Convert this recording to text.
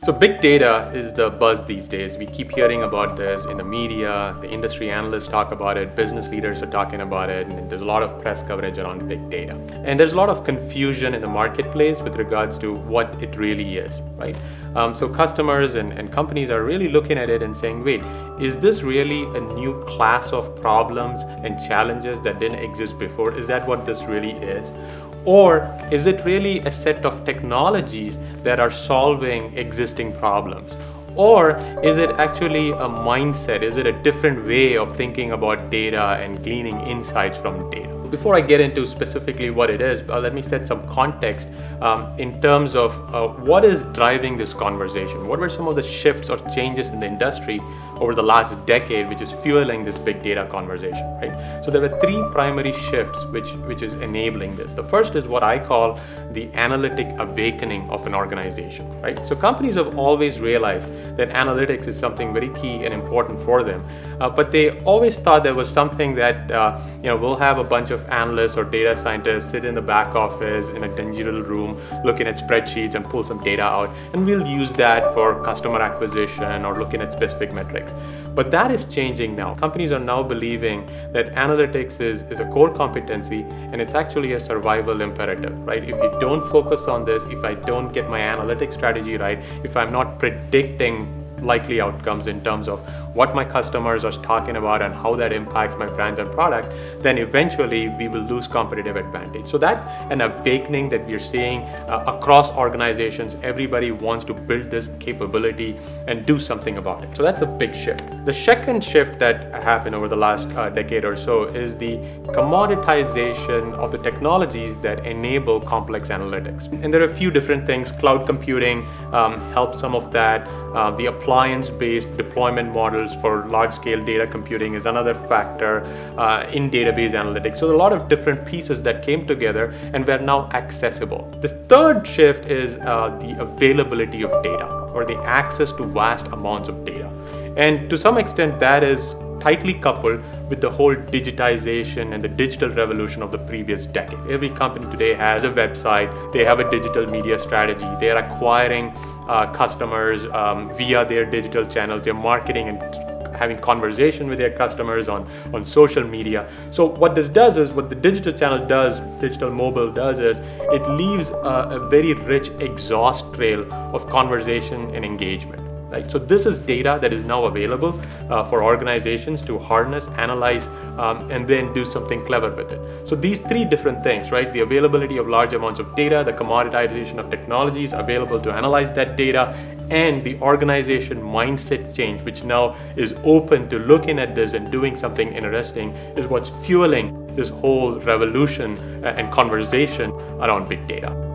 So big data is the buzz these days. We keep hearing about this in the media, the industry analysts talk about it, business leaders are talking about it, and there's a lot of press coverage around big data. And there's a lot of confusion in the marketplace with regards to what it really is, right? So customers and companies are really looking at it and saying, wait, is this really a new class of problems and challenges that didn't exist before? Is that what this really is? Or is it really a set of technologies that are solving existing problems? Or is it actually a mindset? Is it a different way of thinking about data and gleaning insights from data? Before I get into specifically what it is, let me set some context in terms of what is driving this conversation. What were some of the shifts or changes in the industry over the last decade which is fueling this big data conversation, right? So there were three primary shifts which is enabling this. The first is what I call the analytic awakening of an organization, right? So companies have always realized that analytics is something very key and important for them, but they always thought there was something that we'll have a bunch of analysts or data scientists sit in the back office in a digital room looking at spreadsheets and pull some data out, and we'll use that for customer acquisition or looking at specific metrics. But that is changing now. Companies are now believing that analytics is a core competency, and it's actually a survival imperative, right? If you don't focus on this, if I don't get my analytics strategy right, if I'm not predicting likely outcomes in terms of what my customers are talking about and how that impacts my brands and product, then eventually we will lose competitive advantage. So that's an awakening that we're seeing across organizations. Everybody wants to build this capability and do something about it. So that's a big shift. The second shift that happened over the last decade or so is the commoditization of the technologies that enable complex analytics. And there are a few different things. Cloud computing helps some of that. The appliance-based deployment models for large-scale data computing is another factor in database analytics. So a lot of different pieces that came together and were now accessible. The third shift is the availability of data, or the access to vast amounts of data. And to some extent that is tightly coupled with the whole digitization and the digital revolution of the previous decade. Every company today has a website, they have a digital media strategy, they are acquiring customers via their digital channels, they're marketing and having conversation with their customers on social media. So what this does is, what the digital channel does, digital mobile does, is it leaves a very rich exhaust trail of conversation and engagement. Right? So this is data that is now available for organizations to harness, analyze, and then do something clever with it. So these three different things, right? The availability of large amounts of data, the commoditization of technologies available to analyze that data, and the organization mindset change, which now is open to looking at this and doing something interesting, is what's fueling this whole revolution and conversation around big data.